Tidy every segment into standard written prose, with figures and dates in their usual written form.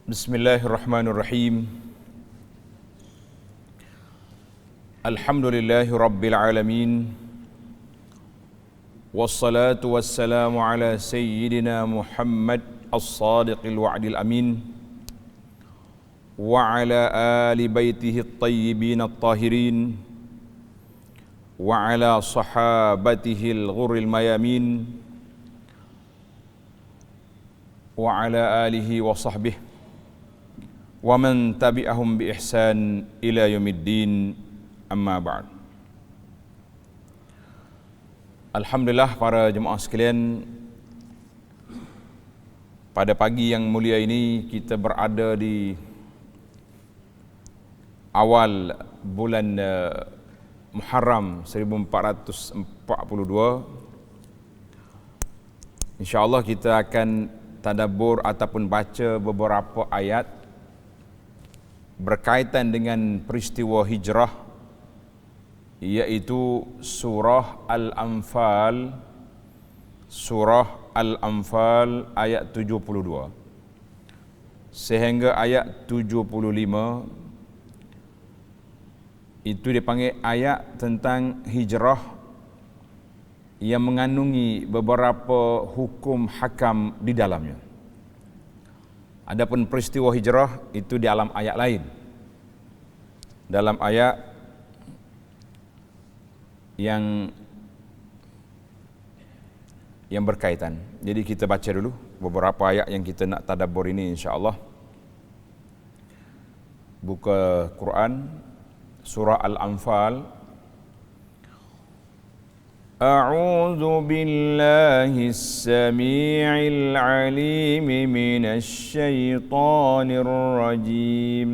Bismillahirrahmanirrahim. Alhamdulillahi rabbil alamin. Wassalatu wassalamu ala sayyidina Muhammad as-sadiqil wa'dil amin wa ala ali baitihi at-tayyibin at-tahirin wa ala sahabatihi al-ghurril mayamin wa ala alihi wa sahbihi wa man tabi'ahum bi ihsan ila yaumiddin, amma ba'd. Alhamdulillah para jemaah sekalian, pada pagi yang mulia ini kita berada di awal bulan Muharram 1442. InsyaAllah kita akan tadabbur ataupun baca beberapa ayat berkaitan dengan peristiwa hijrah, iaitu surah Al-Anfal ayat 72 sehingga ayat 75. Itu dipanggil ayat tentang hijrah yang mengandungi beberapa hukum hakam di dalamnya. Adapun peristiwa hijrah itu di alam ayat lain, dalam ayat yang berkaitan. Jadi kita baca dulu beberapa ayat yang kita nak tadabbur ini, insya-Allah. Buka Quran, surah Al-Anfal. أعوذ بالله السميع العليم من الشيطان الرجيم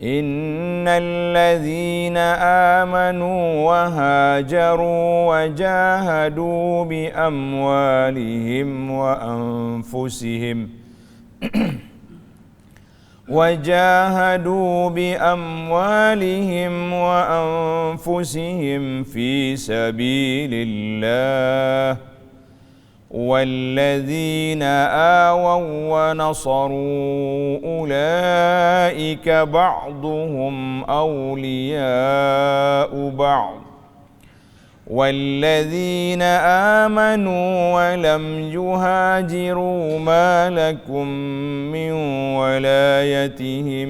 إن الذين آمنوا وهاجروا وجاهدوا بأموالهم وأنفسهم في سبيل الله والذين آووا ونصروا أولئك بعضهم أولياء بعض والذين آمنوا ولم يهاجروا ما لكم من ولايتهم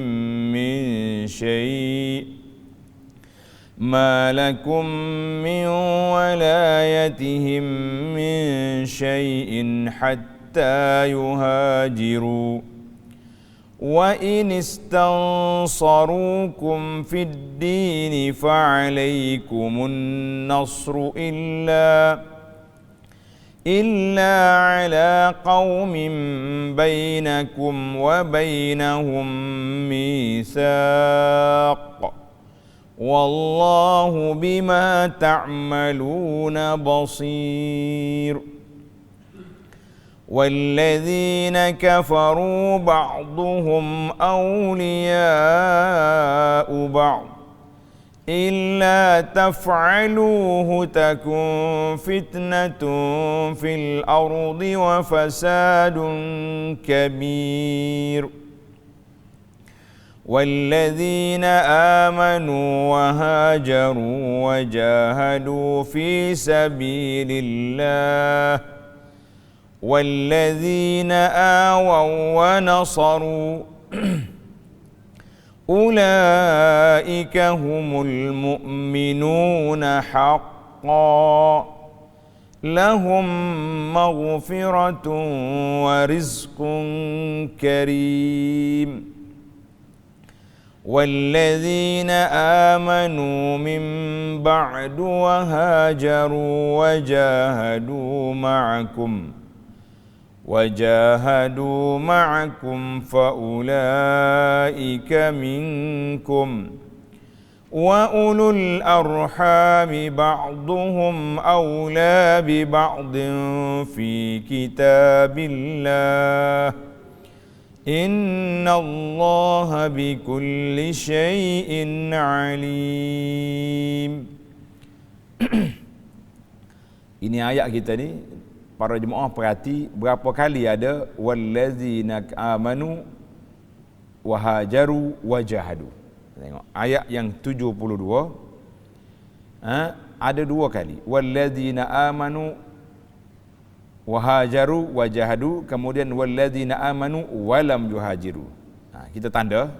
من شيء حتى يهاجروا وإن استنصروكم في الدين فعليكم النصر إلا على قوم بينكم وبينهم ميثاق والله بما تعملون بصير والذين كفروا بعضهم أولياء بعض إلا تفعلوه تكن فتنة في الأرض وفساد كبير والذين آمنوا وهاجروا وجاهدوا في سبيل الله والذين آووا ونصروا أولئك هم المؤمنون حقا لهم مغفرة ورزق كريم والذين آمنوا من بعد وهاجروا وجاهدوا معكم فأولئك منكم وأولو الأرحام بعضهم أولى ببعض في كتاب الله إن الله بكل شيء عليم. Ini ayat kita ni para jemaah perhati berapa kali ada wallazina amanu wa hajaru wa jahadu. Tengok ayat yang 72 ada 2 kali wallazina amanu wa hajaru wa jahadu, kemudian wallazina amanu wa lam yuhajiru. Kita tanda.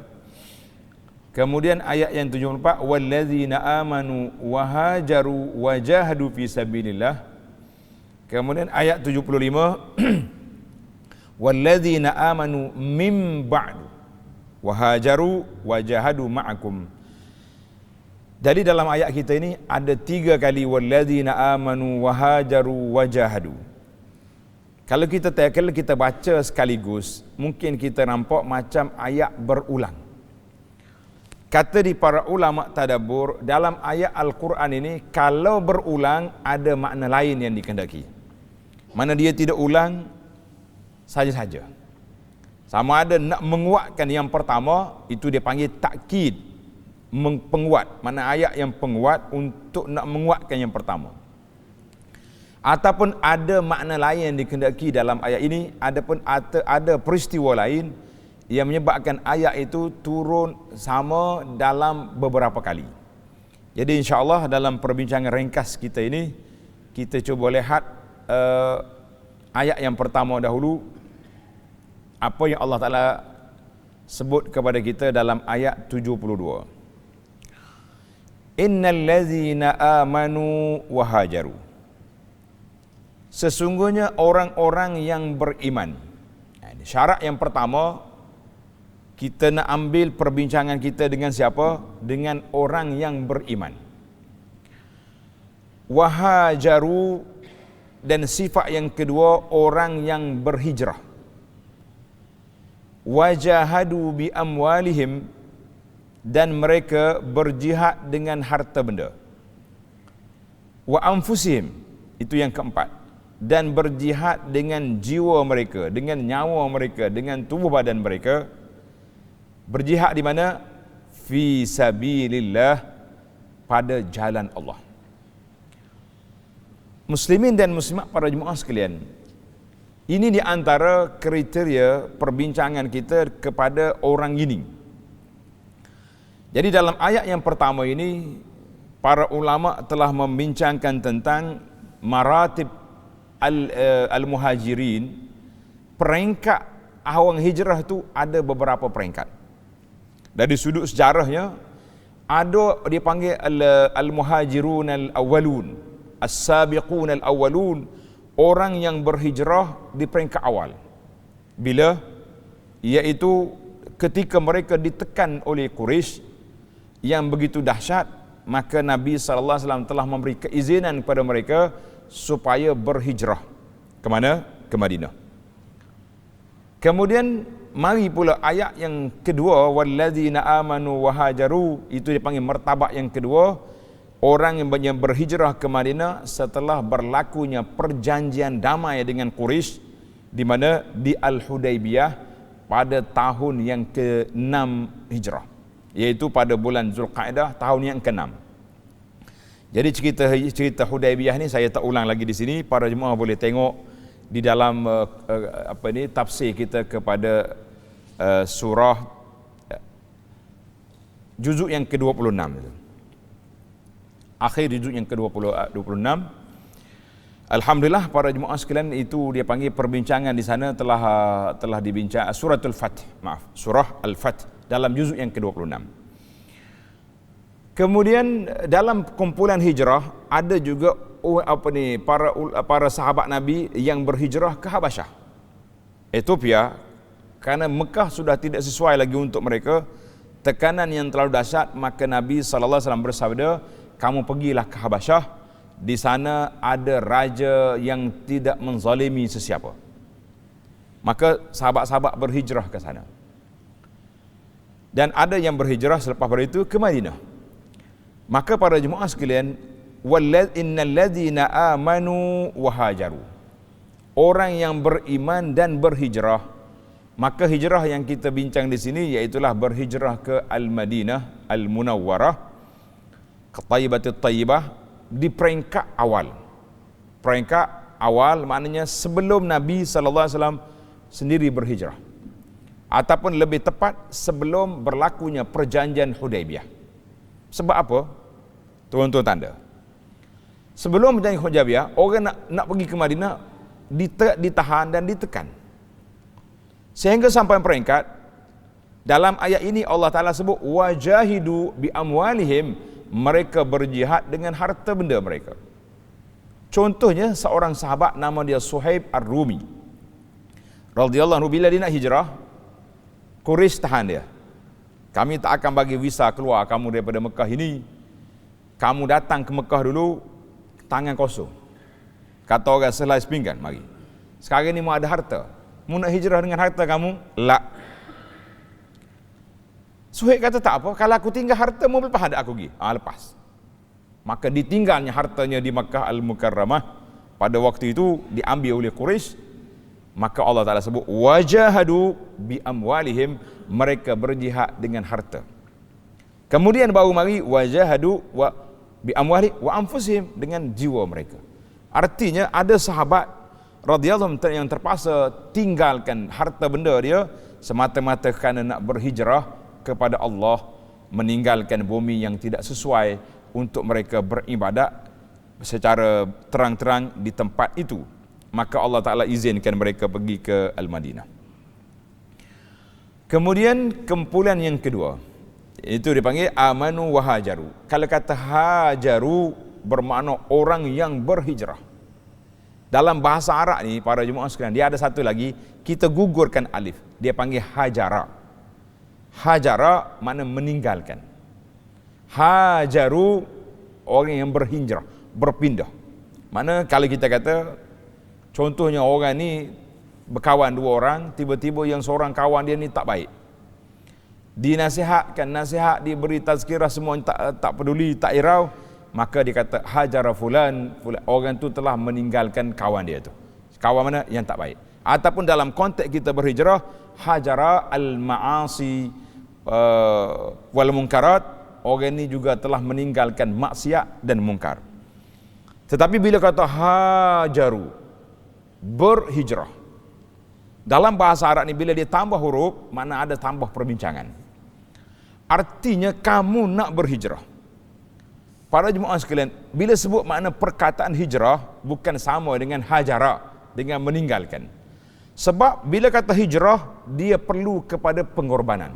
Kemudian ayat yang 74 wallazina amanu wa hajaru wa jahadu fi sabilillah. Kemudian ayat 75 wallazina amanu mim ba'du wa hajaru wa jahadu ma'akum. Jadi dalam ayat kita ini ada 3 kali wallazina amanu wa hajaru wa jahadu. Kalau kita baca sekaligus, mungkin kita nampak macam ayat berulang. Kata di para ulama tadabbur, dalam ayat Al-Quran ini kalau berulang ada makna lain yang dikehendaki. Mana dia tidak ulang saja-saja. Sama ada nak menguatkan yang pertama, itu dia panggil takkid, penguat. Mana ayat yang penguat untuk nak menguatkan yang pertama. Ataupun ada makna lain yang dikehendaki dalam ayat ini, adapun ada peristiwa lain yang menyebabkan ayat itu turun sama dalam beberapa kali. Jadi insya-Allah dalam perbincangan ringkas kita ini, kita cuba lihat ayat yang pertama dahulu, apa yang Allah Ta'ala sebut kepada kita dalam ayat 72. Innal ladzina amanu wa hajaru. Sesungguhnya orang-orang yang beriman. Syarat yang pertama, kita nak ambil perbincangan kita dengan siapa? Dengan orang yang beriman. Wahajaru, dan sifat yang kedua orang yang berhijrah. Wajahadu bi amwalihim, dan mereka berjihad dengan harta benda. Wa anfusihim, itu yang keempat, dan berjihad dengan jiwa mereka, dengan nyawa mereka, dengan tubuh badan mereka. Berjihad di mana? Fi sabilillah, pada jalan Allah. Muslimin dan muslimat para jemaah sekalian, ini di antara kriteria perbincangan kita kepada orang ini. Jadi dalam ayat yang pertama ini, para ulama telah membincangkan tentang maratib al-muhajirin. Peringkat orang hijrah itu ada beberapa peringkat. Dari sudut sejarahnya, ada dipanggil al-muhajirun al-awwalun, as-sabiqun al-awwalun, orang yang berhijrah di peringkat awal. Bila? Iaitu ketika mereka ditekan oleh Quraisy yang begitu dahsyat, maka Nabi SAW telah memberi keizinan kepada mereka supaya berhijrah. Ke mana? Ke Madinah. Kemudian mari pula ayat yang kedua, walladzina amanu wa hajaru, itu dipanggil martabat yang kedua, orang yang berhijrah ke Madinah setelah berlakunya perjanjian damai dengan Quraisy, di mana di Al-Hudaybiyah pada tahun yang ke-6 Hijrah, iaitu pada bulan Zulqa'dah tahun yang ke-6. Jadi cerita Hudaybiyah ni saya tak ulang lagi di sini, para jemaah boleh tengok di dalam tafsir kita kepada surah juzuk yang ke-26, akhir juzuk yang ke-26. Alhamdulillah para jemaah sekalian, itu dia panggil perbincangan di sana telah dibincang surah Al-Fath dalam juzuk yang ke-26. Kemudian dalam kumpulan hijrah ada juga para sahabat Nabi yang berhijrah ke Habasyah, Ethiopia, kerana Mekah sudah tidak sesuai lagi untuk mereka, tekanan yang terlalu dahsyat. Maka Nabi SAW bersabda, kamu pergilah ke Habasyah, di sana ada raja yang tidak menzalimi sesiapa. Maka sahabat-sahabat berhijrah ke sana. Dan ada yang berhijrah selepas pada itu ke Madinah. Maka para jemaah sekalian, innal ladzina amanu wa hajaru, orang yang beriman dan berhijrah. Maka hijrah yang kita bincang di sini iaitulah berhijrah ke Al-Madinah Al-Munawwarah, ke Thayyibatul Thayyibah, di peringkat awal. Peringkat awal, maknanya sebelum Nabi SAW sendiri berhijrah, ataupun lebih tepat sebelum berlakunya perjanjian Hudaibiyah. Sebab apa? Tuan-tuan tanda, sebelum perjanjian Hudaibiyah, orang nak pergi ke Madinah ditahan dan ditekan, sehingga sampai peringkat dalam ayat ini Allah Ta'ala sebut wajahidu bi amwalihim, mereka berjihad dengan harta benda mereka. Contohnya seorang sahabat nama dia Suhaib Ar-Rumi radhiyallahu anhu, bila dia nak hijrah, Quraisy tahan dia. Kami tak akan bagi visa keluar kamu daripada Mekah ini. Kamu datang ke Mekah dulu tangan kosong. Kata orang selai sepinggan, mari. Sekarang ni mau ada harta. Mau nak hijrah dengan harta kamu? La. Suhaib kata tak apa, kalau aku tinggal harta mau lepas ada aku pergi. Lepas. Maka ditinggalnya hartanya di Makkah Al-Mukarramah. Pada waktu itu diambil oleh Quraisy. Maka Allah Ta'ala sebut wajahadu bi amwalihim, mereka berjihad dengan harta. Kemudian baru mari wajahadu wa bi amwalihim wa anfusihim, dengan jiwa mereka. Artinya ada sahabat radhiyallahu anhu yang terpaksa tinggalkan harta benda dia semata-mata kerana nak berhijrah kepada Allah, meninggalkan bumi yang tidak sesuai untuk mereka beribadat secara terang-terang di tempat itu. Maka Allah Ta'ala izinkan mereka pergi ke Al-Madinah. Kemudian kumpulan yang kedua, itu dipanggil amanu wa hajaru. Kalau kata hajaru bermakna orang yang berhijrah. Dalam bahasa Arab ni, para jemaah sekalian, dia ada satu lagi, kita gugurkan alif, dia panggil hajara. Hajara makna meninggalkan. Hajaru orang yang berhijrah, berpindah. Mana kalau kita kata contohnya orang ni berkawan dua orang, tiba-tiba yang seorang kawan dia ni tak baik, dinasihatkan, nasihat, diberi tazkirah, semua tak peduli, tak irau, maka dia kata hajara fulan, orang tu telah meninggalkan kawan dia tu. Kawan mana? Yang tak baik. Ataupun dalam konteks kita berhijrah, hajara al-ma'asi wal munkarat, orang ni juga telah meninggalkan maksiat dan mungkar. Tetapi bila kata hajaru, berhijrah, dalam bahasa Arab ni bila dia tambah huruf, mana ada tambah perbincangan. Artinya kamu nak berhijrah. Para jemaah sekalian, bila sebut makna perkataan hijrah bukan sama dengan hajara, dengan meninggalkan. Sebab bila kata hijrah, dia perlu kepada pengorbanan,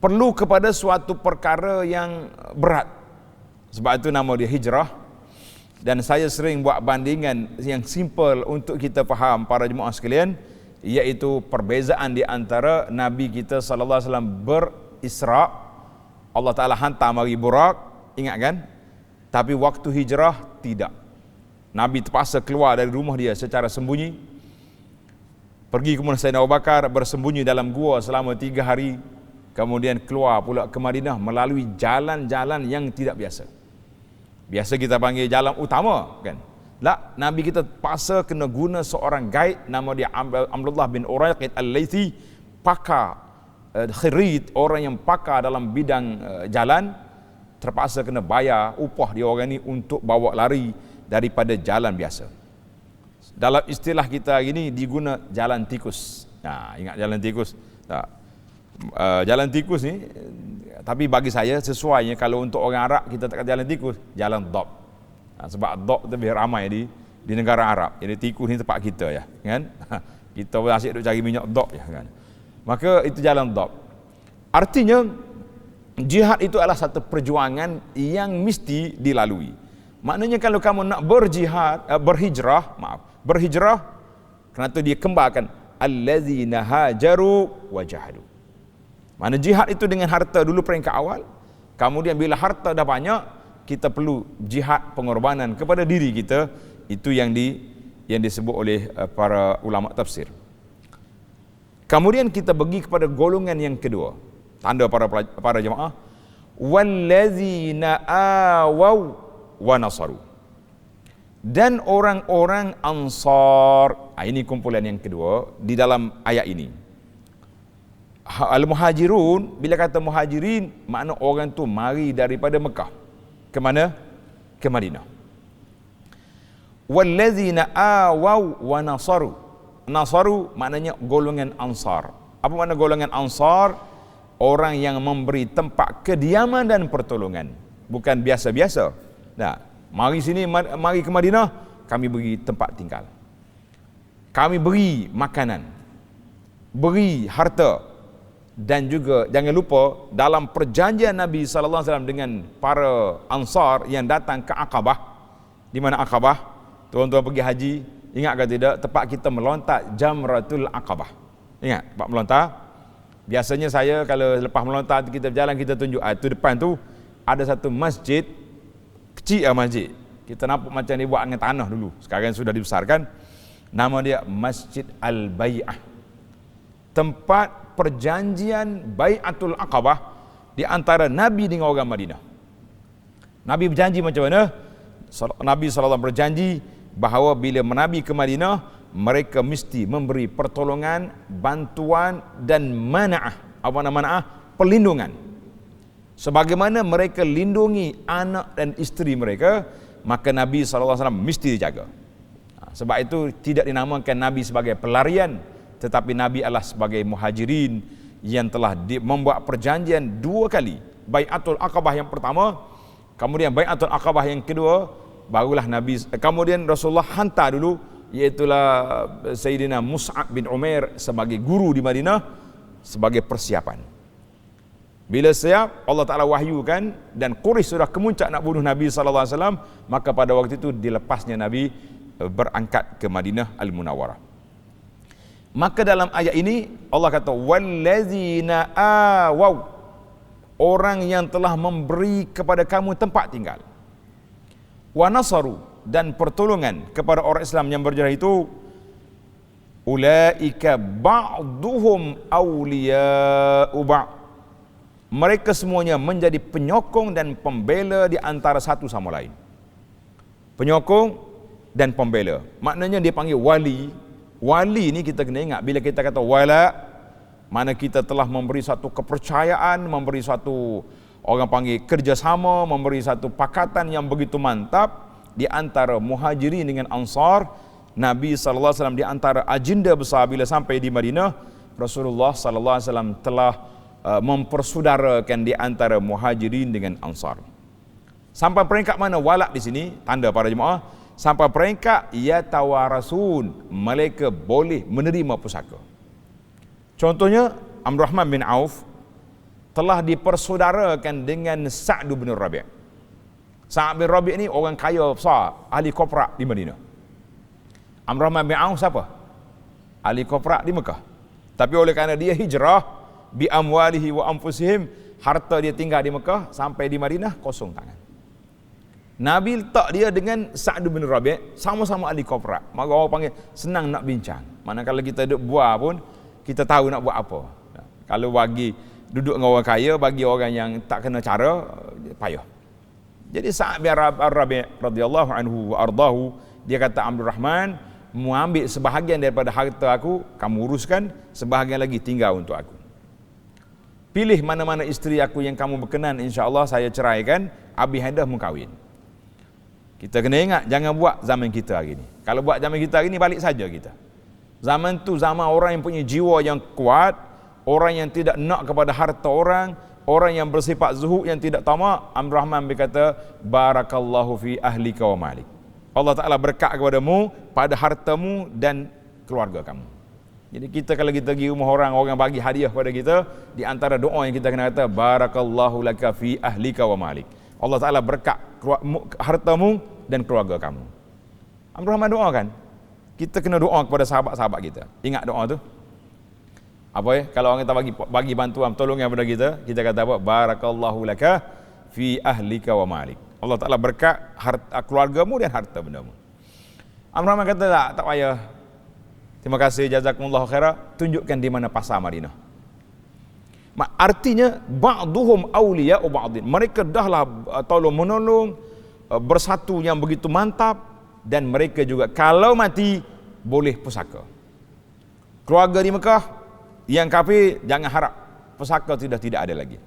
perlu kepada suatu perkara yang berat. Sebab itu nama dia hijrah. Dan saya sering buat bandingan yang simple untuk kita faham para jemaah sekalian, iaitu perbezaan di antara Nabi kita sallallahu alaihi wasallam berisra, Allah Taala hantar mari Burak, ingat kan? Tapi waktu hijrah tidak. Nabi terpaksa keluar dari rumah dia secara sembunyi, pergi ke Sayyidina Abu Bakar, bersembunyi dalam gua selama 3 hari, kemudian keluar pula ke Madinah melalui jalan-jalan yang tidak biasa. Biasa kita panggil jalan utama kan? Tak, Nabi kita paksa kena guna seorang guide, nama dia Abdullah bin Uraiqid Al-Laythi, pakar khirit, orang yang pakar dalam bidang jalan, terpaksa kena bayar upah dia orang ni untuk bawa lari daripada jalan biasa. Dalam istilah kita hari ni diguna jalan tikus. Ingat jalan tikus? Tak. Jalan tikus ni, tapi bagi saya sesuainya kalau untuk orang Arab kita tak kata jalan tikus, jalan dop. Sebab dop tu lebih ramai di negara Arab. Jadi tikus ni tempat kita ya, kan? Kita asyik duk cari minyak dop ya kan. Maka itu jalan dop. Artinya jihad itu adalah satu perjuangan yang mesti dilalui. Maknanya kalau kamu nak berhijrah, kerana itu dia kembarkan allazina hajaru wa jahadu. Mana jihad itu dengan harta dulu peringkat awal. Kemudian bila harta dah banyak, kita perlu jihad pengorbanan kepada diri kita. Itu yang disebut oleh para ulama tafsir. Kemudian kita pergi kepada golongan yang kedua. Tanda para jemaah, wallazina awaw wa nasaru. Dan orang-orang Ansar. Ini kumpulan yang kedua di dalam ayat ini. Al-Muhajirun, bila kata muhajirin, makna orang tu mari daripada Mekah ke mana? Ke Madinah. wallazina awaw wa nasaru. Nasaru maknanya golongan Ansar. Apa makna golongan Ansar? Orang yang memberi tempat kediaman dan pertolongan, bukan biasa-biasa. Nah, mari sini, mari ke Madinah, kami beri tempat tinggal, kami beri makanan, beri harta. Dan juga jangan lupa dalam perjanjian Nabi sallallahu alaihi wasallam dengan para Ansar yang datang ke Aqabah. Di mana Aqabah? Tuan-tuan pergi haji, ingat ke tidak tempat kita melontar Jamratul Aqabah? Ingat tempat melontar? Biasanya saya kalau lepas melontar kita berjalan, kita tunjuk tu depan tu ada satu masjid kecil, masjid. Kita nampak macam dia buat dengan tanah dulu. Sekarang sudah dibesarkan. Nama dia Masjid Al-Bai'ah. Tempat perjanjian Bai'atul Aqabah di antara Nabi dengan orang Madinah. Nabi berjanji macam mana? Nabi SAW berjanji bahawa bila Nabi ke Madinah, mereka mesti memberi pertolongan, bantuan dan mana'ah. Apa nama mana'ah? Perlindungan. Sebagaimana mereka lindungi anak dan isteri mereka, maka Nabi SAW mesti dijaga. Sebab itu tidak dinamakan Nabi sebagai pelarian, tetapi Nabi adalah sebagai muhajirin yang telah membuat perjanjian 2 kali. Bai'atul Aqabah yang pertama, kemudian Bai'atul Aqabah yang kedua, barulah Nabi, kemudian Rasulullah hantar dulu, iaitulah Sayyidina Mus'ab bin Umair sebagai guru di Madinah sebagai persiapan. Bila siap, Allah Ta'ala wahyukan dan Quraisy sudah kemuncak nak bunuh Nabi SAW, maka pada waktu itu dilepasnya Nabi berangkat ke Madinah Al-Munawwarah. Maka dalam ayat ini Allah kata wallazina awaw, orang yang telah memberi kepada kamu tempat tinggal, wa nasaru, dan pertolongan kepada orang Islam yang berjaya itu, ulaika ba'duhum awliya'u ba'd, mereka semuanya menjadi penyokong dan pembela di antara satu sama lain. Penyokong dan pembela, maknanya dia panggil wali. Wali ni kita kena ingat, bila kita kata wala, mana kita telah memberi satu kepercayaan, memberi satu, orang panggil kerjasama, memberi satu pakatan yang begitu mantap di antara muhajirin dengan Ansar. Nabi SAW di antara agenda besar bila sampai di Madinah, Rasulullah SAW telah mempersaudarakan di antara muhajirin dengan Ansar. Sampai peringkat mana walak di sini? Tanda para jemaah, sampai peringkat yatawarasun, mereka boleh menerima pusaka. Contohnya Abdurrahman bin Auf telah dipersaudarakan dengan Sa'd bin Rabi'. Sa'd bin Rabi' ni orang kaya besar, ahli koprak di Madinah. Abdurrahman bin Auf siapa? Ahli koprak di Mekah. Tapi oleh kerana dia hijrah bi amwalihi wa anfusihim, harta dia tinggal di Mekah, sampai di Madinah kosong tangan. Nabi letak dia dengan Sa'd bin Rabi', sama-sama ahli koprak. Maka orang panggil senang nak bincang. Manakala kita duduk buat pun, kita tahu nak buat apa. Kalau bagi duduk dengan orang kaya, bagi orang yang tak kena cara, payah. Jadi Sa'd bin Rabi' radhiyallahu anhu wa ardahu, dia kata, Abdul Rahman, mu ambil sebahagian daripada harta aku, kamu uruskan, sebahagian lagi tinggal untuk aku. Pilih mana-mana isteri aku yang kamu berkenan, insya-Allah saya ceraikan, habis hendah mu kahwin. Kita kena ingat, jangan buat zaman kita hari ni. Kalau buat zaman kita hari ni, balik saja kita. Zaman tu zaman orang yang punya jiwa yang kuat, orang yang tidak nak kepada harta orang, orang yang bersifat zuhud, yang tidak tamak. Abdul Rahman berkata, barakallahu fi ahlika wa malik. Allah Ta'ala berkat kepadamu pada hartamu dan keluarga kamu. Jadi kita kalau kita pergi rumah orang, orang bagi hadiah pada kita, di antara doa yang kita kena kata, barakallahu laka fi ahlika wa malik. Allah Ta'ala berkat hartamu dan keluarga kamu. Abdul Rahman doa kan? Kita kena doa kepada sahabat-sahabat kita. Ingat doa tu? Apa ya? Kalau orang kita bagi bantuan, tolongan kepada kita, kita kata apa? Barakallahu laka fi ahlika wa malik. Allah Ta'ala berkat harta keluargamu dan harta bendamu. Abdul Rahman kata tak payah. Terima kasih, jazakumullahu khairah. Tunjukkan di mana pasar Madinah. Artinya ba'duhum awliya'u ba'din. Mereka dahlah tolong menolong, bersatu yang begitu mantap, dan mereka juga kalau mati boleh pusaka. Keluarga di Mekah yang kafir jangan harap pusaka tidak ada lagi.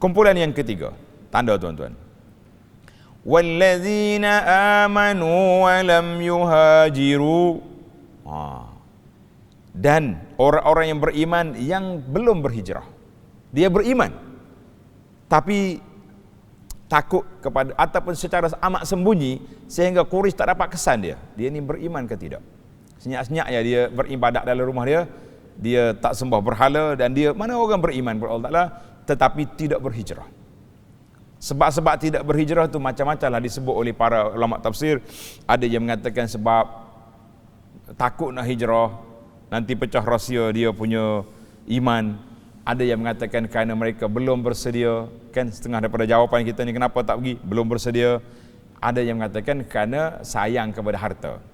Kumpulan yang ketiga, tanda tuan-tuan. walladzina amanu wa lam yuhajiru. Dan orang-orang yang beriman yang belum berhijrah. Dia beriman tapi takut kepada ataupun secara amat sembunyi sehingga Quraisy tak dapat kesan dia ni beriman ke tidak. Senyap-senyap ya dia beribadat dalam rumah dia, dia tak sembah berhala, dan dia mana orang beriman kepada Allah Ta'ala tetapi tidak berhijrah. Sebab-sebab tidak berhijrah tu macam-macam lah disebut oleh para ulama tafsir. Ada yang mengatakan sebab takut nak hijrah, nanti pecah rahsia dia punya iman. Ada yang mengatakan kerana mereka belum bersedia, kan setengah daripada jawapan kita ni kenapa tak pergi, belum bersedia. Ada yang mengatakan kerana sayang kepada harta.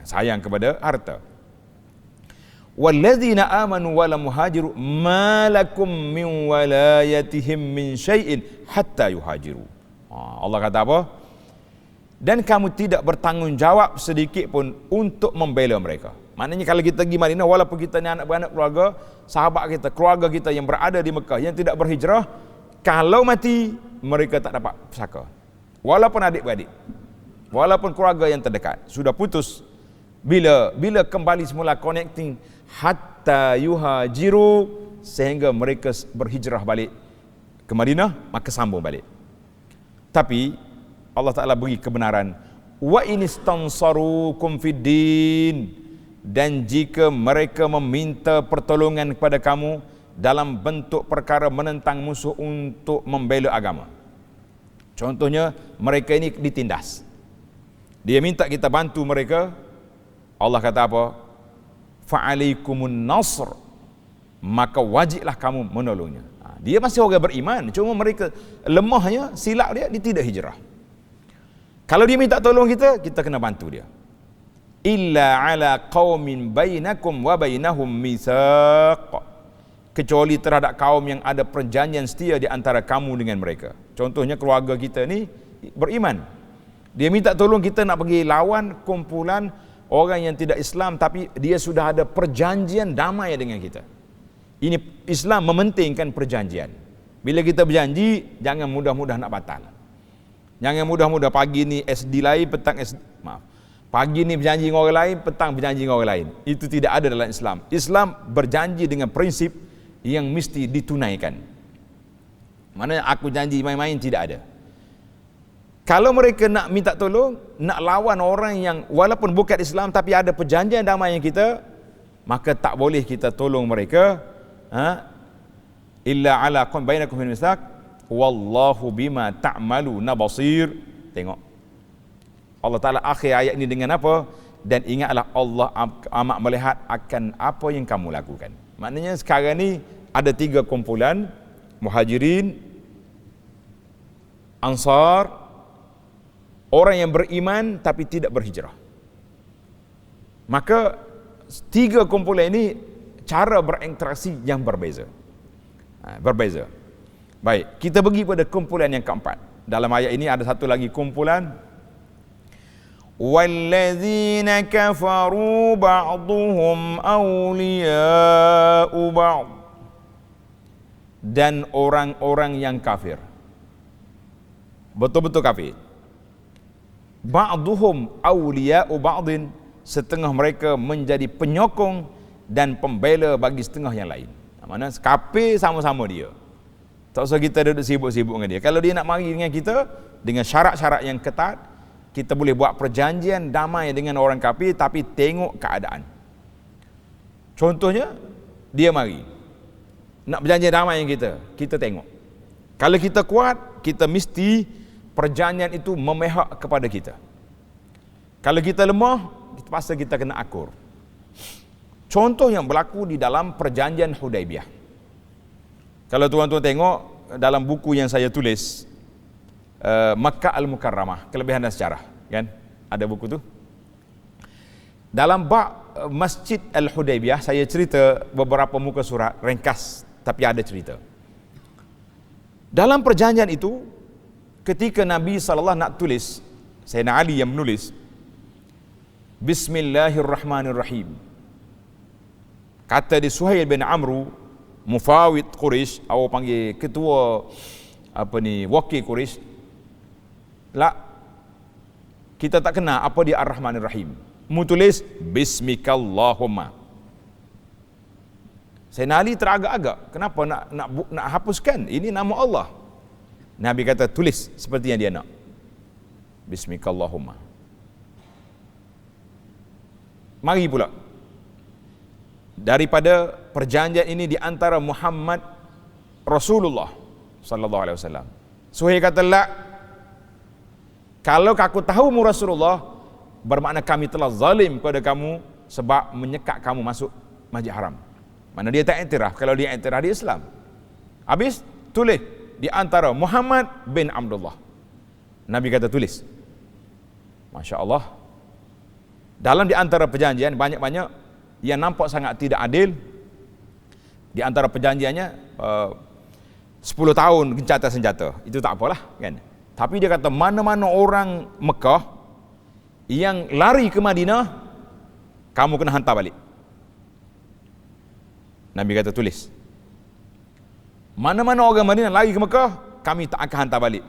Sayang kepada harta. Walladzina amanu wa lam muhajiru ma lakum min walayatihim min syai'in hatta yuhajiru. Allah kata apa? Dan kamu tidak bertanggungjawab sedikit pun untuk membela mereka. Maknanya kalau kita pergi Madinah, walaupun kita ni anak beranak keluarga, sahabat kita, keluarga kita yang berada di Mekah yang tidak berhijrah, kalau mati mereka tak dapat pusaka. Walaupun adik-beradik, walaupun keluarga yang terdekat sudah putus, bila kembali semula connecting hatta yuhajiru, sehingga mereka berhijrah balik ke Madinah, maka sambung balik. Tapi Allah Ta'ala beri kebenaran, wa inistansarukum fid din, dan jika mereka meminta pertolongan kepada kamu dalam bentuk perkara menentang musuh untuk membela agama. Contohnya mereka ini ditindas, dia minta kita bantu mereka, Allah kata apa? Fa'alaikumun nasr, maka wajiblah kamu menolongnya. Dia masih orang beriman, cuma mereka lemahnya, silap dia tidak hijrah. Kalau dia minta tolong kita kena bantu dia. Illa ala qaumin bainakum wa bainahum mitsaq, kecuali terhadap kaum yang ada perjanjian setia di antara kamu dengan mereka. Contohnya keluarga kita ni beriman, dia minta tolong kita nak pergi lawan kumpulan orang yang tidak Islam, tapi dia sudah ada perjanjian damai dengan kita. Ini Islam mementingkan perjanjian. Bila kita berjanji, jangan mudah-mudah nak batal. Jangan mudah-mudah pagi ni SD lain, petang pagi ni berjanji dengan orang lain, petang berjanji dengan orang lain. Itu tidak ada dalam Islam. Islam berjanji dengan prinsip yang mesti ditunaikan. Mana aku janji main-main, tidak ada. Kalau mereka nak minta tolong, nak lawan orang yang walaupun bukan Islam tapi ada perjanjian damai yang kita, maka tak boleh kita tolong mereka. Illa ala qawmin bainakum min mitsaq wallahu bima ta'maluna basir. Tengok Allah Ta'ala akhir ayat ini dengan apa? Dan ingatlah Allah amat melihat akan apa yang kamu lakukan. Maknanya sekarang ni ada 3 kumpulan: Muhajirin, Ansar, orang yang beriman tapi tidak berhijrah. Maka 3 kumpulan ini cara berinteraksi yang berbeza. Berbeza. Baik, kita pergi pada kumpulan yang keempat. Dalam ayat ini ada satu lagi kumpulan, walladzina kafaru ba'duhum awliya'u ba'd, dan orang-orang yang kafir, betul-betul kafir. Ba'duhum awliya'u ba'din, setengah mereka menjadi penyokong dan pembela bagi setengah yang lain. Mana kafir sama-sama dia, tak usah kita duduk sibuk-sibuk dengan dia. Kalau dia nak mari dengan kita dengan syarat-syarat yang ketat, kita boleh buat perjanjian damai dengan orang kafir, tapi tengok keadaan. Contohnya, dia mari nak berjanji damai dengan kita tengok. Kalau kita kuat, kita mesti perjanjian itu memihak kepada kita. Kalau kita lemah, pasti kita kena akur. Contoh yang berlaku di dalam perjanjian Hudaibiyah. Kalau tuan-tuan tengok dalam buku yang saya tulis, Makkah Al-Mukarramah, kelebihan dan sejarah, kan? Ada buku tu. Dalam bab Masjid Al-Hudaibiyah, saya cerita beberapa muka surat ringkas, tapi ada cerita. Dalam perjanjian itu, ketika Nabi SAW nak tulis, Sayyidina Ali yang menulis, Bismillahirrahmanirrahim. Kata di Suhail bin Amru, mufawid Quraisy, awak panggil ketua wakil Quraisy, Kita tak kenal apa dia Ar-Rahmanir Rahim. Mu tulis Bismikallahumma. Sayyidina Ali teragak-agak. Kenapa nak hapuskan? Ini nama Allah. Nabi kata tulis seperti yang dia nak. Bismikallahumma. Mari pula. Daripada perjanjian ini di antara Muhammad Rasulullah sallallahu alaihi wasallam. Suhail kata la. Kalau aku tahu mu Rasulullah, bermakna kami telah zalim kepada kamu sebab menyekat kamu masuk Masjid Haram. Mana dia tak iktiraf. Kalau dia iktiraf, dia Islam. Habis tulis di antara Muhammad bin Abdullah. Nabi kata tulis. Masya Allah. Dalam di antara perjanjian banyak-banyak yang nampak sangat tidak adil. Di antara perjanjiannya 10 tahun gencatan senjata. Itu tak apalah kan. Tapi dia kata mana-mana orang Mekah yang lari ke Madinah, kamu kena hantar balik. Nabi kata tulis. Mana-mana orang Madinah lari ke Mekah, kami tak akan hantar balik.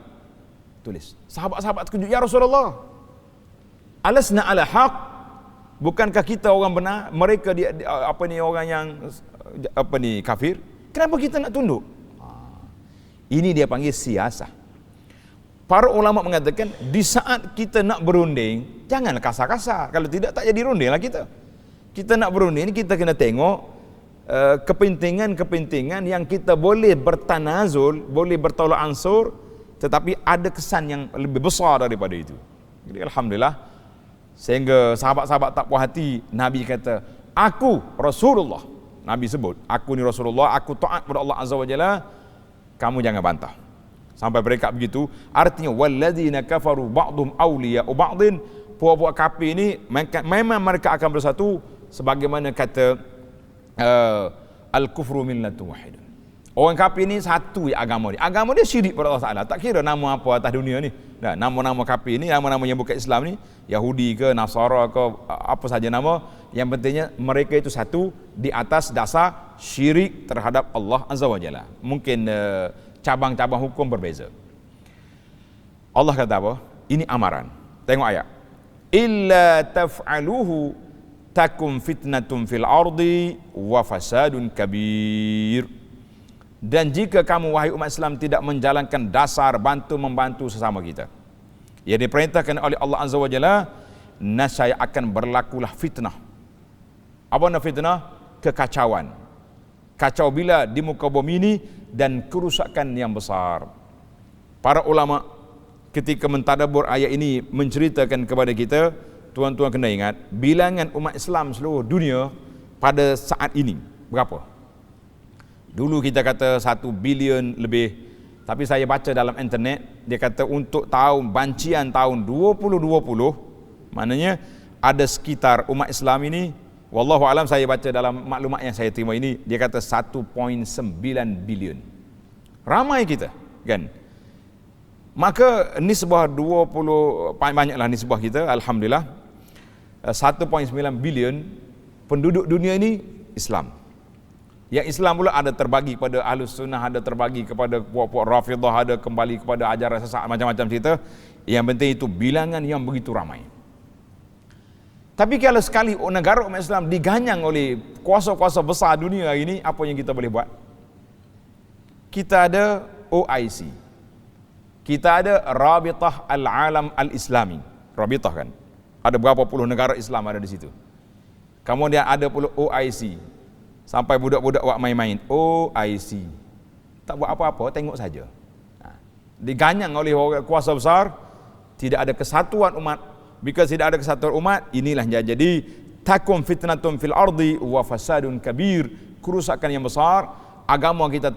Tulis. Sahabat-sahabat terkejut, ya Rasulullah, alasna ala haq? Bukankah kita orang benar? Mereka orang yang kafir. Kenapa kita nak tunduk? Ini dia panggil siasah. Para ulama mengatakan di saat kita nak berunding, janganlah kasar-kasar. Kalau tidak tak jadi rundinglah kita. Kita nak berunding, kita kena tengok kepentingan-kepentingan yang kita boleh bertanazul, boleh bertolak ansur, tetapi ada kesan yang lebih besar daripada itu. Jadi alhamdulillah, sehingga sahabat-sahabat tak puas hati, Nabi kata, aku Rasulullah. Nabi sebut, aku ni Rasulullah, aku taat kepada Allah Azza wa Jalla, kamu jangan bantah. Sampai mereka begitu, artinya walladzina kafaru ba'dhum awliya'u ba'dhin, puak-puak kafir ini memang mereka akan bersatu sebagaimana kata al-kufru millatun wahidah. Orang kafir ini satu agama dia. Agama dia syirik pada Allah Taala. Tak kira nama apa atas dunia ni. Nah, nama-nama kafir ini, nama-nama yang bukan Islam ni, Yahudi ke, Nasara ke, apa saja nama, yang pentingnya mereka itu satu di atas dasar syirik terhadap Allah Azza wa Jalla. Mungkin cabang-cabang hukum berbeza. Allah kata apa? Ini amaran. Tengok ayat. Illa taf'aluhu takum fitnatun fil ardi wa fasadun kabir. Dan jika kamu wahai umat Islam tidak menjalankan dasar bantu-membantu sesama kita, yang diperintahkan oleh Allah Azza wa Jalla, nascaya akan berlakulah fitnah. Apa nama fitnah? Kekacauan. Kacau bila di muka bumi ini dan kerusakan yang besar. Para ulama ketika mentadabbur ayat ini menceritakan kepada kita, tuan-tuan kena ingat, bilangan umat Islam seluruh dunia pada saat ini berapa? Dulu kita kata 1 bilion lebih, tapi saya baca dalam internet, dia kata untuk bancian tahun 2020, maknanya ada sekitar umat Islam ini, wallahu alam, saya baca dalam maklumat yang saya terima ini, dia kata 1.9 bilion. Ramai kita, kan? Maka nisbah 20, banyaklah nisbah kita, alhamdulillah. 1.9 bilion penduduk dunia ini Islam. Yang Islam pula ada terbagi kepada Ahlus Sunnah, ada terbagi kepada puak-puak Rafidah, ada kembali kepada ajaran sesat, macam-macam cerita. Yang penting itu bilangan yang begitu ramai. Tapi kalau sekali negara umat Islam diganyang oleh kuasa-kuasa besar dunia ini, apa yang kita boleh buat? Kita ada OIC. Kita ada Rabitah Al-Alam Al-Islami. Rabitah kan? Ada berapa puluh negara Islam ada di situ. Kemudian ada pula OIC. Sampai budak-budak buat main-main. OIC. Tak buat apa-apa, tengok saja. Diganyang oleh kuasa besar, tidak ada kesatuan umat. Because tidak ada kesatuan umat, inilah jadi takum fitnatun fil ardi wa fasadun kabir, kerusakan yang besar. Agama kita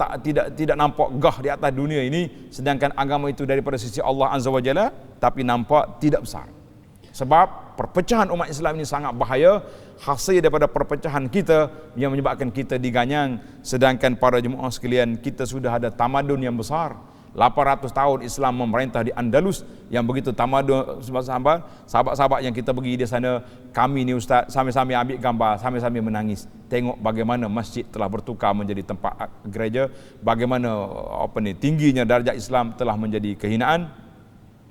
tidak nampak gah di atas dunia ini, sedangkan agama itu daripada sisi Allah Azza wa Jalla, tapi nampak tidak besar. Sebab perpecahan umat Islam ini sangat bahaya, hasil daripada perpecahan kita yang menyebabkan kita diganyang. Sedangkan para jemaah sekalian, kita sudah ada tamadun yang besar. 800 tahun Islam memerintah di Andalus, yang begitu tamadun. Sahabat-sahabat yang kita pergi di sana, kami ni ustaz, sambil-sambil ambil gambar, sambil-sambil menangis. Tengok bagaimana masjid telah bertukar menjadi tempat gereja, bagaimana tingginya darjat Islam telah menjadi kehinaan.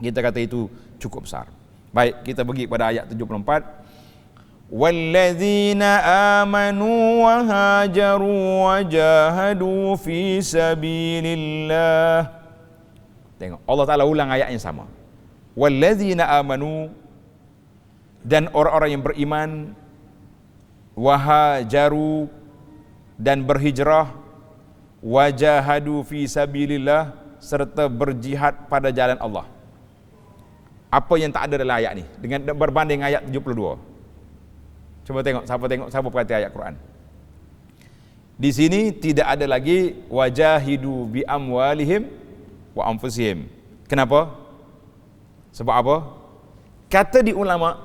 Kita kata itu cukup besar. Baik, kita pergi pada ayat 74. Walladzina amanu wa hajaru wa jahadu fi sabilillah. Tengok, Allah Ta'ala ulang ayat yang sama. Walladzina amanu, dan orang-orang yang beriman, wa hajaru, dan berhijrah, wa jahadu fi sabilillah, serta berjihad pada jalan Allah. Apa yang tak ada dalam ayat ni dengan berbanding ayat 72? Cuba tengok, siapa perhati ayat Quran. Di sini tidak ada lagi wajahidu bi amwalihim wa anfusihim. Kenapa? Sebab apa? Kata di ulama,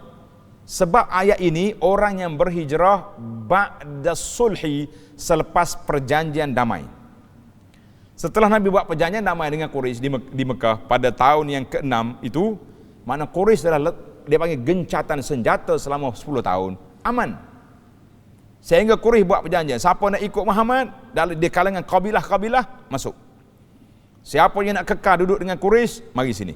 sebab ayat ini orang yang berhijrah ba'da sulhi, selepas perjanjian damai. Setelah Nabi buat perjanjian damai dengan Quraisy di Mekah pada tahun yang ke-6 itu, mana Quraisy adalah dia panggil gencatan senjata selama 10 tahun. Aman. Sehingga Quraisy buat perjanjian, siapa nak ikut Muhammad di kalangan kabilah-kabilah masuk. Siapa yang nak kekal duduk dengan Quraisy, mari sini.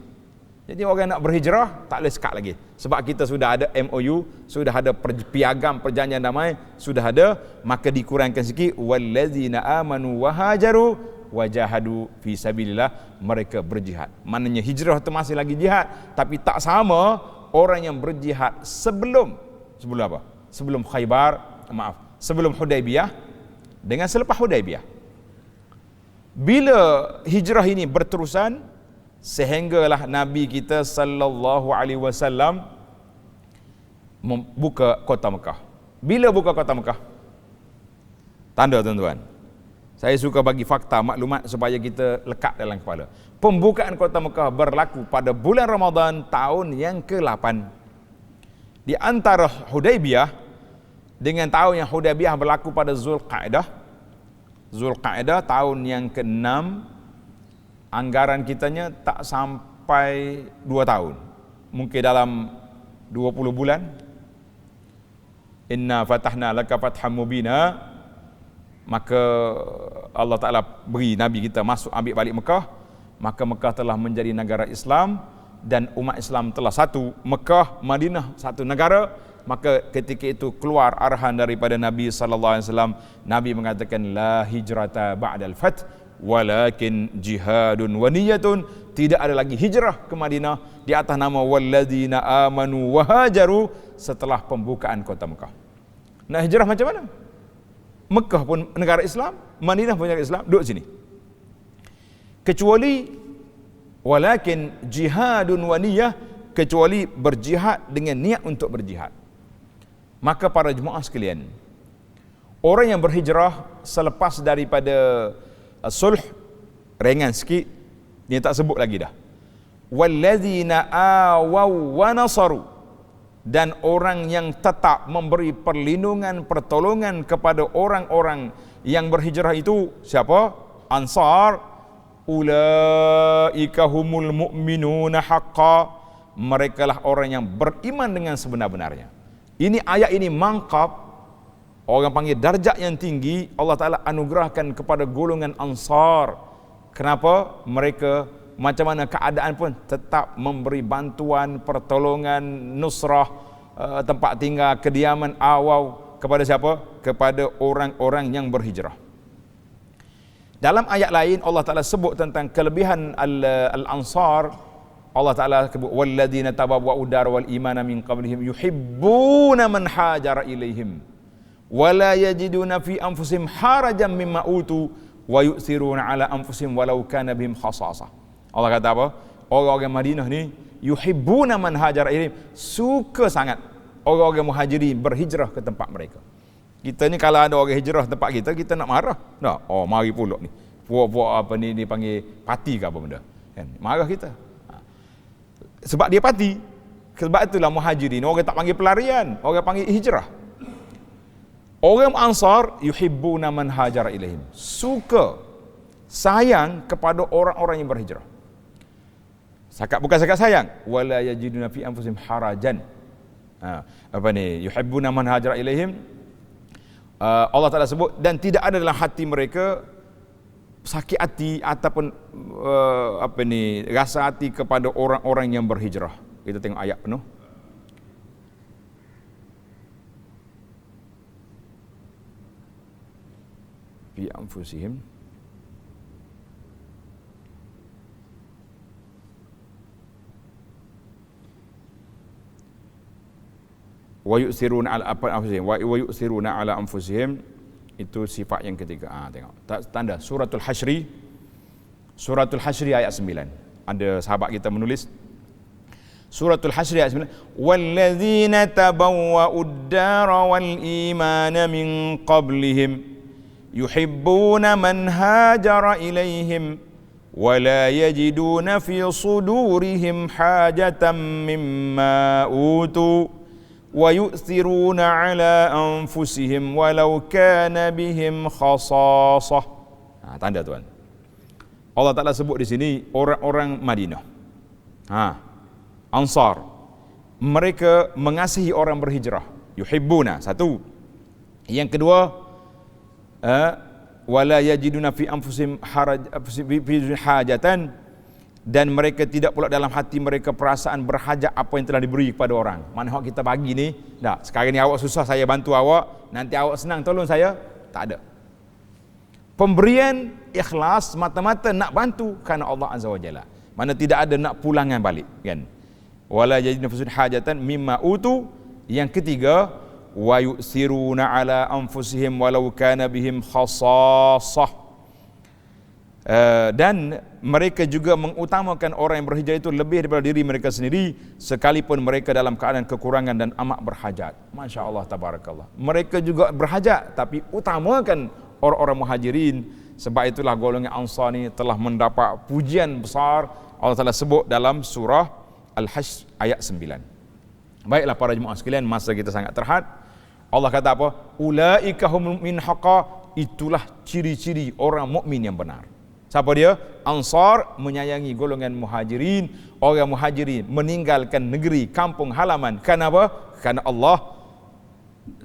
Jadi orang nak berhijrah tak boleh sekat lagi. Sebab kita sudah ada MOU, sudah ada piagam perjanjian damai, sudah ada, maka dikurangkan sikit, wallazina amanu wa hajaru wa jahadu fi sabilillah, mereka berjihad. Maknanya hijrah itu masih lagi jihad, tapi tak sama orang yang berjihad sebelum apa? Sebelum sebelum Hudaibiyah dengan selepas Hudaibiyah. Bila hijrah ini berterusan, sehinggalah Nabi kita sallallahu alaihi wasallam membuka kota Mekah. Bila buka kota Mekah? Tanda, tuan-tuan. Saya suka bagi fakta, maklumat supaya kita lekat dalam kepala. Pembukaan kota Mekah berlaku pada bulan Ramadan tahun yang ke-8. Di antara Hudaibiyah dengan tahun yang Hudaibiyah berlaku pada Zulqa'dah tahun yang ke-6, anggaran kitanya tak sampai 2 tahun. Mungkin dalam 20 bulan. Inna fatahna laka fatham mubina. Maka Allah Ta'ala beri Nabi kita masuk ambil balik Mekah. Maka Mekah telah menjadi negara Islam dan umat Islam telah satu. Mekah, Madinah satu negara. Maka ketika itu keluar arahan daripada Nabi SAW. Nabi mengatakan la hijrata ba'dal fath walakin jihadun wa niyatun. Tidak ada lagi hijrah ke Madinah di atas nama walladzina amanu wa hajaru setelah pembukaan kota Mekah. Nak hijrah macam mana? Mekah pun negara Islam, Madinah pun negara Islam, duduk sini. Kecuali walakin jihadun wa niyah, kecuali berjihad dengan niat untuk berjihad. Maka para jemaah sekalian, orang yang berhijrah selepas daripada sulh, ringan sikit, dia tak sebut lagi dah. Walladzina awaw wa nasaru, dan orang yang tetap memberi perlindungan, pertolongan kepada orang-orang yang berhijrah itu siapa? Ansar. Ulaika humul mu'minuna haqqa, merekalah orang yang beriman dengan sebenar-benarnya. Ini ayat ini mangkap, orang panggil darjat yang tinggi, Allah Ta'ala anugerahkan kepada golongan Ansar. Kenapa? Mereka macam mana keadaan pun tetap memberi bantuan, pertolongan, nusrah, tempat tinggal, kediaman, awal kepada siapa? Kepada orang-orang yang berhijrah. Dalam ayat lain Allah Ta'ala sebut tentang kelebihan al-Ansar. Allah Ta'ala sebut walladzina tabawwa'u dar wal imana min qablihim yuhibbuna man hajara ilaihim wa la yajiduna fi anfusihim harajan mimma utu wa yu'thiruna ala anfusihim walau kana bihim khasasah. Allah kata apa? Orang-orang Madinah ni yuhibbuna man hajara ilaihim, suka sangat orang-orang muhajirin berhijrah ke tempat mereka. Kita ni kalau ada orang hijrah tempat kita, kita nak marah. Nah, oh mari pula ni. Puak-puak apa ni dipanggil parti ke apa benda. Kan? Marah kita. Sebab dia parti. Sebab itulah muhajirin, orang tak panggil pelarian, orang panggil hijrah. Orang Ansar yuhibbuna man hajara ilaihim, suka, sayang kepada orang-orang yang berhijrah. Bukan sakat sayang, wala yajiduna fi anfusihim harajan. Apa ni? Yuhibbuna man hajara ilaihim. Allah Ta'ala sebut, dan tidak ada dalam hati mereka sakit hati ataupun rasa hati kepada orang-orang yang berhijrah. Kita tengok ayat penuh. fi anfusihim wa yu'thiruna ala anfusihim wa yu'thiruna ala anfusihim, itu sifat yang ketiga. Tengok tanda suratul Hasyri ayat 9. Ada sahabat kita menulis suratul Hasyri ayat 9, walladzina tabawwa'ud dara wal imana min qablihim yuhibbuna man hajara ilaihim wa la yajiduna fi sudurihim hajatan mimma utu wa yu'thiruna ala anfusihim walau kana bihim khasasah. Tanda tuan, Allah Ta'ala sebut di sini orang-orang Madinah, Ansar, mereka mengasihi orang berhijrah. Yuhibbuna, satu. Yang kedua, wala yajiduna fi anfusihim hajatan, dan mereka tidak pula dalam hati mereka perasaan berhajat apa yang telah diberi kepada orang. Mana hak kita bagi ni, dah sekarang ni awak susah saya bantu awak, nanti awak senang tolong saya, tak ada. Pemberian ikhlas mata-mata nak bantu kerana Allah Azza wa Jalla. Mana tidak ada nak pulangan balik, kan? Wala yajiduna fi hajatan mimma utu. Yang ketiga, wa yu'thiruna ala anfusihim walau kana bihim khasasah. Dan mereka juga mengutamakan orang yang berhijrah itu lebih daripada diri mereka sendiri, sekalipun mereka dalam keadaan kekurangan dan amat berhajat. Masya Allah, tabarakallah. Mereka juga berhajat, tapi utamakan orang-orang muhajirin. Sebab itulah golongan Ansar ni telah mendapat pujian besar. Allah Ta'ala sebut dalam surah Al-Hasyr ayat 9. Baiklah para jemaah sekalian, masa kita sangat terhad. Allah kata apa? Ulaika humul mu'min haqqa, itulah ciri-ciri orang mukmin yang benar. Siapa dia? Ansar menyayangi golongan muhajirin. Orang muhajirin meninggalkan negeri, kampung halaman. Kenapa? Kerana Allah,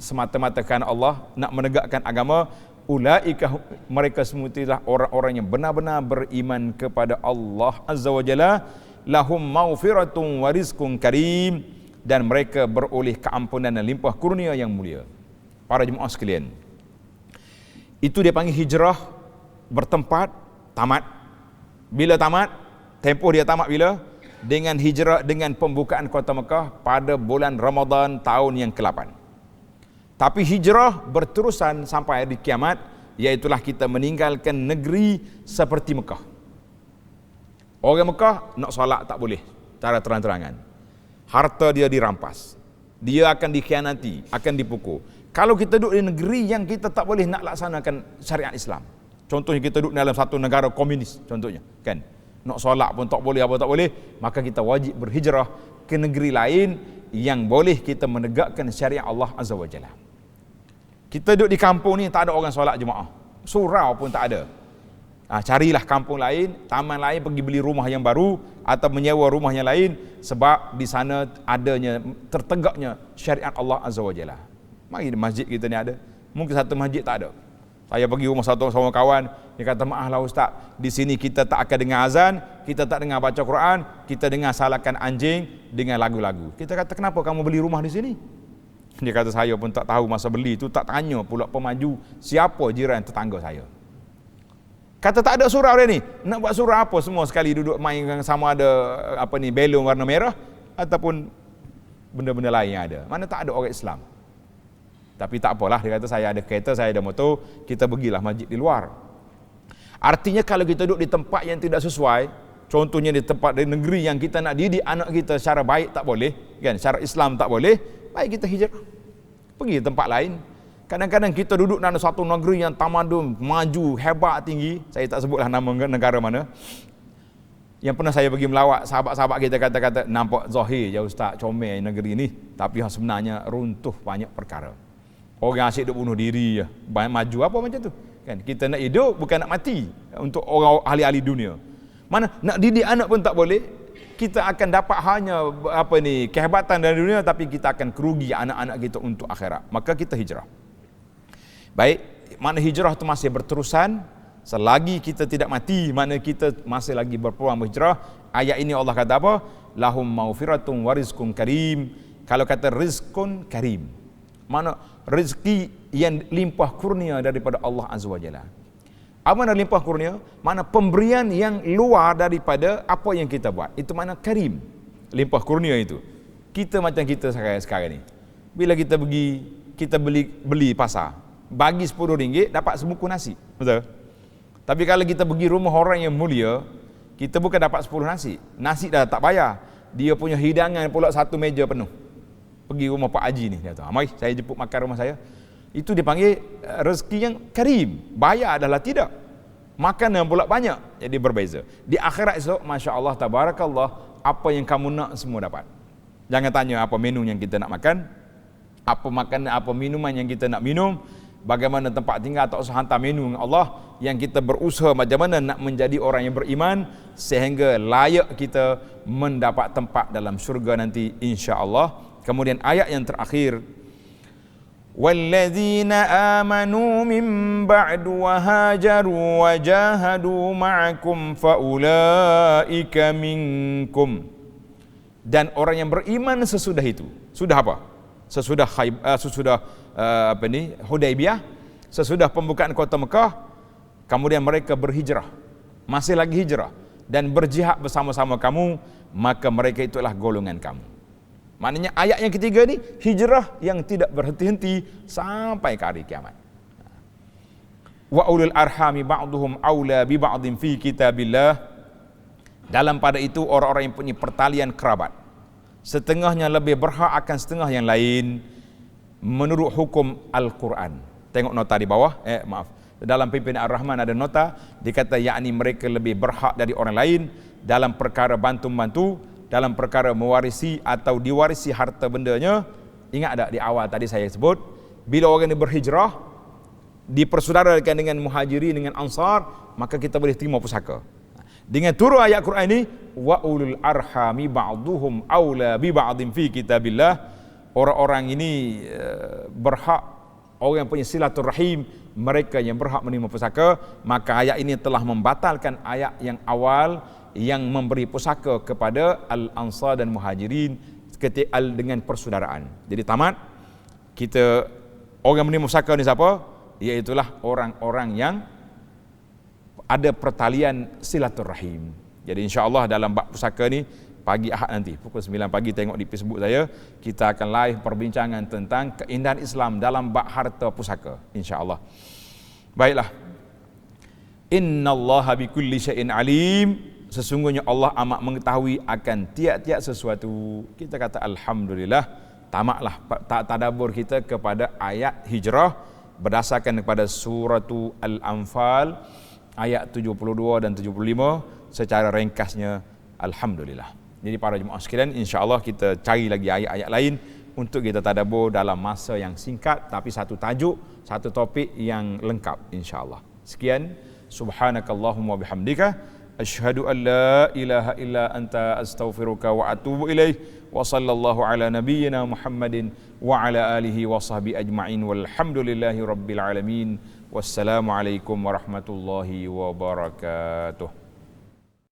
semata-mata kerana Allah nak menegakkan agama. Ulaika, mereka semua itulah orang-orang yang benar-benar beriman kepada Allah Azza wa Jalla. Lahum maghfiratun wa rizqun karim, dan mereka beroleh keampunan dan limpah kurnia yang mulia. Para jemaah sekalian, itu dia panggil hijrah bertempat, tamat. Bila tamat? Tempoh dia tamat bila? Dengan hijrah, dengan pembukaan kota Mekah pada bulan Ramadan tahun yang ke-8. Tapi hijrah berterusan sampai hari kiamat, iaitulah kita meninggalkan negeri seperti Mekah. Orang Mekah nak solat tak boleh, cara terang-terangan. Harta dia dirampas, dia akan dikhianati, akan dipukul. Kalau kita duduk di negeri yang kita tak boleh nak laksanakan syariat Islam, contohnya kita duduk dalam satu negara komunis contohnya, kan, nak solat pun tak boleh, apa tak boleh, maka kita wajib berhijrah ke negeri lain yang boleh kita menegakkan syariat Allah Azza wa Jalla. Kita duduk di kampung ni tak ada orang solat jemaah, surau pun tak ada. Carilah kampung lain, taman lain, pergi beli rumah yang baru atau menyewa rumah yang lain, sebab di sana adanya, tertegaknya syariat Allah Azza wa Jalla. Mari di masjid kita ni ada, mungkin satu masjid tak ada. Saya pergi rumah satu sama kawan, dia kata, maaflah ustaz, di sini kita tak akan dengar azan, kita tak dengar baca Quran, kita dengar salakan anjing dengan lagu-lagu. Kita kata, kenapa kamu beli rumah di sini? Dia kata, saya pun tak tahu masa beli tu, tak tanya pula pemaju siapa jiran tetangga saya. Kata, tak ada surau dia ni, nak buat surau apa semua sekali duduk main sama ada apa ni, belon warna merah ataupun benda-benda lain yang ada. Mana tak ada orang Islam. Tapi tak apalah, dia kata, saya ada kereta, saya ada motor, kita pergilah masjid di luar. Artinya kalau kita duduk di tempat yang tidak sesuai, contohnya di tempat, di negeri yang kita nak didik anak kita secara baik tak boleh, kan, secara Islam tak boleh, baik kita hijrah, pergi tempat lain. Kadang-kadang kita duduk dalam satu negeri yang tamadun, maju, hebat, tinggi, saya tak sebutlah nama negara mana, yang pernah saya pergi melawat, sahabat-sahabat kita kata-kata, nampak zahir je ustaz, comel negeri ni, tapi sebenarnya runtuh banyak perkara. Orang asyik duk bunuh diri je, maju apa macam tu, kan? Kita nak hidup bukan nak mati, untuk orang ahli-ahli dunia. Mana nak didik anak pun tak boleh. Kita akan dapat hanya apa ni, kehebatan dari dunia, tapi kita akan kerugi anak-anak kita untuk akhirat. Maka kita hijrah. Baik, mana hijrah itu masih berterusan selagi kita tidak mati, mana kita masih lagi berpeluang berhijrah. Ayat ini Allah kata apa? Lahum maghfiratun wa rizqun karim. Kalau kata rizqun karim, mana rezeki yang limpah kurnia daripada Allah Azza wa Jalla. Apa makna limpah kurnia? Makna pemberian yang luar daripada apa yang kita buat. Itu makna karim. Limpah kurnia itu. Kita macam kita sekarang ni. Bila kita pergi, kita beli pasar. Bagi RM10 dapat sebuku nasi. Betul? Tapi kalau kita pergi rumah orang yang mulia, kita bukan dapat 10 nasi. Nasi dah tak bayar. Dia punya hidangan pula satu meja penuh. Pergi rumah Pak Haji ni. Dia kata, mari saya jemput makan rumah saya. Itu dipanggil rezeki yang karim. Bayar adalah tidak. Makanan pula banyak. Jadi berbeza. Di akhirat esok, Masya Allah, Tabarakallah, apa yang kamu nak semua dapat. Jangan tanya apa menu yang kita nak makan, apa makanan, apa minuman yang kita nak minum, bagaimana tempat tinggal atau hantar menu Allah, yang kita berusaha macam mana nak menjadi orang yang beriman sehingga layak kita mendapat tempat dalam syurga nanti insya-Allah. Kemudian ayat yang terakhir, وَالَّذِينَ آمَنُوا مِنْ بَعْدُ وَهَاجَرُوا وَجَاهَدُوا مَعَكُمْ فَأُولَئِكَ مِنْكُمْ. Dan orang yang beriman sesudah itu, sudah apa? Sesudah Hudaibiyah, sesudah pembukaan kota Mekah, kemudian mereka berhijrah, masih lagi hijrah dan berjihad bersama-sama kamu, maka mereka itulah golongan kamu. Maknanya ayat yang ketiga ni hijrah yang tidak berhenti-henti sampai ke hari kiamat. Wa ulul arhami ba'duhum aula bi ba'din fi kitabillah. Dalam pada itu orang-orang yang punya pertalian kerabat, setengahnya lebih berhak akan setengah yang lain menurut hukum Al-Quran. Tengok nota di bawah, dalam pimpinan Ar-Rahman ada nota, dikata yakni mereka lebih berhak dari orang lain dalam perkara bantu-bantu, dalam perkara mewarisi atau diwarisi harta bendanya. Ingat tak di awal tadi saya sebut, bila orang ini berhijrah, dipersaudarakan dengan muhajirin, dengan ansar, maka kita boleh terima pusaka. Dengan turun ayat Quran ini, wa ulul arhami ba'duhum aula bi ba'din fi kitabillah, orang-orang ini berhak, orang yang punya silaturahim, mereka yang berhak menerima pusaka. Maka ayat ini telah membatalkan ayat yang awal yang memberi pusaka kepada Al-Ansar dan Muhajirin ketika dengan persaudaraan. Jadi tamat, kita orang menerima pusaka ni siapa? Iaitulah orang-orang yang ada pertalian silaturahim. Jadi insya-Allah dalam bab pusaka ni pagi Ahad nanti pukul 9 pagi tengok di Facebook saya, kita akan live perbincangan tentang keindahan Islam dalam bab harta pusaka insya-Allah. Baiklah. Innallaha bikulli syai'in alim. Sesungguhnya Allah amat mengetahui akan tiap-tiap sesuatu. Kita kata alhamdulillah, tamatlah tadabbur kita kepada ayat hijrah berdasarkan kepada suratu Al-Anfal ayat 72 dan 75 secara ringkasnya, alhamdulillah. Jadi para jemaah sekalian, insya-Allah kita cari lagi ayat-ayat lain untuk kita tadabbur dalam masa yang singkat, tapi satu tajuk, satu topik yang lengkap insya-Allah. Sekian, subhanakallahumma bihamdika asyhadu an la ilaha illa anta astaghfiruka wa atubu ilaih wa sallallahu ala nabiyyina Muhammadin wa ala alihi wa sahbihi ajma'in walhamdulillahi rabbil alamin. Wassalamualaikum warahmatullahi wabarakatuh.